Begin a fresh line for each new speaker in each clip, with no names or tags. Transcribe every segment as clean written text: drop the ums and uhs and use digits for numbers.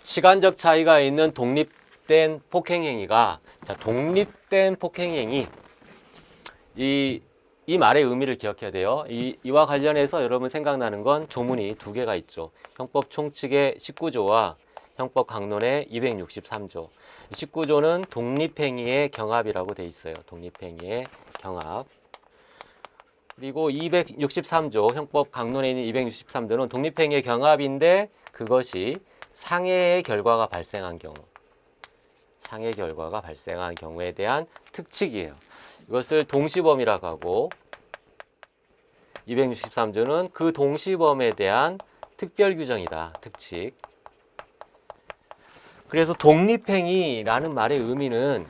시간적 차이가 있는 독립된 폭행행위가, 자, 독립된 폭행행위, 이 말의 의미를 기억해야 돼요. 이와 관련해서 여러분 생각나는 건 조문이 두 개가 있죠. 형법 총칙의 19조와 형법 강론의 263조. 19조는 독립행위의 경합이라고 돼 있어요. 독립행위의 경합. 그리고 263조, 형법 강론에 있는 263조는 독립행위의 경합인데 그것이 상해의 결과가 발생한 경우, 상해 결과가 발생한 경우에 대한 특칙이에요. 이것을 동시범이라고 하고 263조는 그 동시범에 대한 특별 규정이다. 특칙. 그래서 독립행위라는 말의 의미는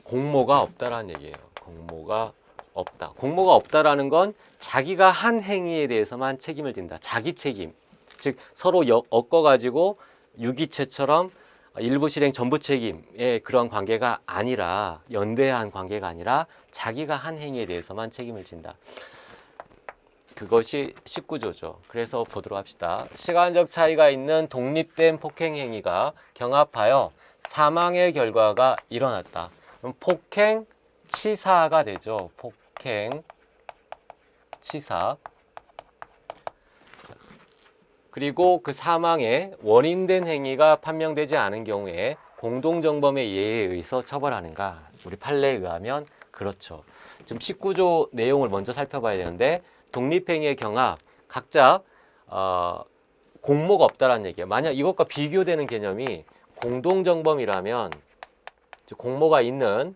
공모가 없다라는 얘기예요. 공모가 없다. 공모가 없다라는 건 자기가 한 행위에 대해서만 책임을 진다. 자기 책임. 즉 서로 엮어가지고 유기체처럼 일부 실행 전부 책임의 그런 관계가 아니라, 연대한 관계가 아니라 자기가 한 행위에 대해서만 책임을 진다. 그것이 19조죠. 그래서 보도록 합시다. 시간적 차이가 있는 독립된 폭행 행위가 경합하여 사망의 결과가 일어났다. 그럼 폭행 치사가 되죠. 폭행 치사. 그리고 그 사망의 원인된 행위가 판명되지 않은 경우에 공동정범의 예에 의해서 처벌하는가? 우리 판례에 의하면 그렇죠. 지금 19조 내용을 먼저 살펴봐야 되는데, 독립행위의 경합, 각자 공모가 없다라는 얘기예요. 만약 이것과 비교되는 개념이 공동정범이라면, 즉 공모가 있는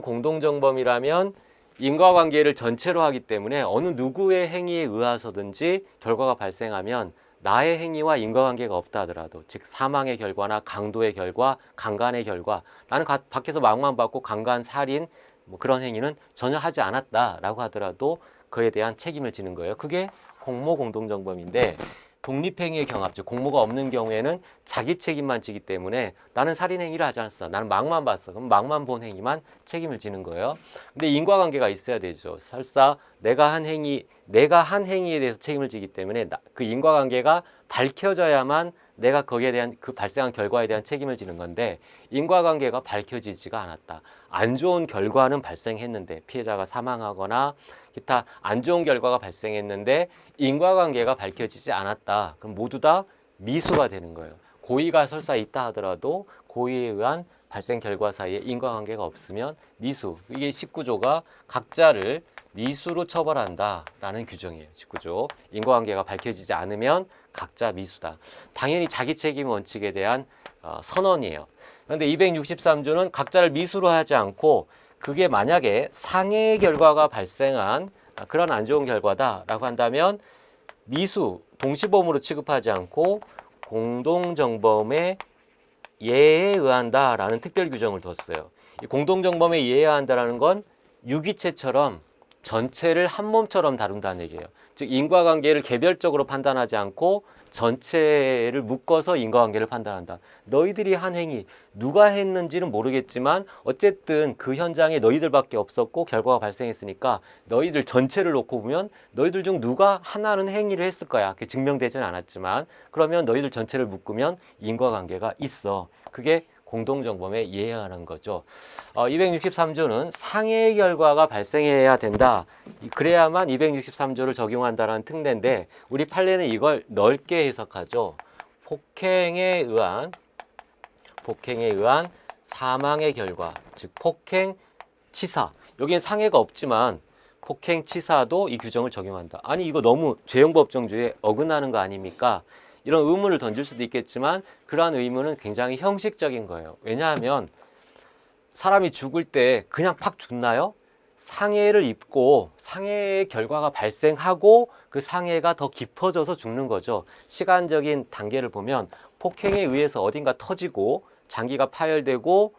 공동정범이라면 인과관계를 전체로 하기 때문에 어느 누구의 행위에 의해서든지 결과가 발생하면 나의 행위와 인과관계가 없다 하더라도, 즉 사망의 결과나 강도의 결과, 강간의 결과, 나는 밖에서 망만 받고 강간, 살인 뭐 그런 행위는 전혀 하지 않았다라고 하더라도 그에 대한 책임을 지는 거예요. 그게 공모 공동정범인데, 독립행위의 경합, 즉 공모가 없는 경우에는 자기 책임만 지기 때문에 나는 살인행위를 하지 않았어, 나는 망만 봤어, 그럼 망만 본 행위만 책임을 지는 거예요. 근데 인과관계가 있어야 되죠. 설사 내가 한 행위에 대해서 책임을 지기 때문에 그 인과관계가 밝혀져야만 내가 거기에 대한, 그 발생한 결과에 대한 책임을 지는 건데, 인과관계가 밝혀지지가 않았다. 안 좋은 결과는 발생했는데, 피해자가 사망하거나 기타 안 좋은 결과가 발생했는데 인과관계가 밝혀지지 않았다. 그럼 모두 다 미수가 되는 거예요. 고의가 설사 있다 하더라도 고의에 의한 발생 결과 사이에 인과관계가 없으면 미수. 이게 19조가 각자를 미수로 처벌한다라는 규정이에요. 19조. 인과관계가 밝혀지지 않으면 각자 미수다. 당연히 자기 책임 원칙에 대한 선언이에요. 그런데 263조는 각자를 미수로 하지 않고, 그게 만약에 상해의 결과가 발생한 그런 안 좋은 결과다라고 한다면 미수, 동시범으로 취급하지 않고 공동정범의 예에 의한다라는 특별 규정을 뒀어요. 이 공동정범에 예해야 한다는 건 유기체처럼 전체를 한 몸처럼 다룬다는 얘기예요. 즉 인과관계를 개별적으로 판단하지 않고 전체를 묶어서 인과관계를 판단한다. 너희들이 한 행위, 누가 했는지는 모르겠지만 어쨌든 그 현장에 너희들밖에 없었고 결과가 발생했으니까 너희들 전체를 놓고 보면 너희들 중 누가 하나는 행위를 했을 거야. 그게 증명되지는 않았지만, 그러면 너희들 전체를 묶으면 인과관계가 있어. 그게 공동정범에 예하는 거죠. 263조는 상해의 결과가 발생해야 된다. 그래야만 263조를 적용한다는 특례인데, 우리 판례는 이걸 넓게 해석하죠. 폭행에 의한 사망의 결과, 즉 폭행 치사. 여기는 상해가 없지만 폭행 치사도 이 규정을 적용한다. 아니 이거 너무 죄형법정주의에 어긋나는 거 아닙니까? 이런 의문을 던질 수도 있겠지만 그러한 의문은 굉장히 형식적인 거예요. 왜냐하면 사람이 죽을 때 그냥 팍 죽나요? 상해를 입고 상해의 결과가 발생하고 그 상해가 더 깊어져서 죽는 거죠. 시간적인 단계를 보면 폭행에 의해서 어딘가 터지고 장기가 파열되고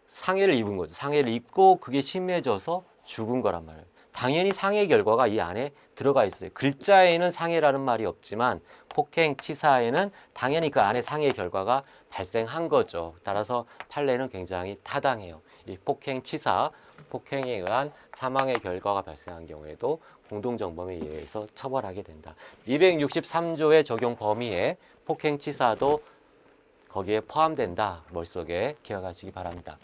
상해를 입은 거죠. 상해를 입고 그게 심해져서 죽은 거란 말이에요. 당연히 상해 결과가 이 안에 들어가 있어요. 글자에는 상해라는 말이 없지만 폭행 치사에는 당연히 그 안에 상해 결과가 발생한 거죠. 따라서 판례는 굉장히 타당해요. 이 폭행 치사, 폭행에 의한 사망의 결과가 발생한 경우에도 공동정범에 의해서 처벌하게 된다. 263조의 적용 범위에 폭행치사도 거기에 포함된다. 머릿속에 기억하시기 바랍니다.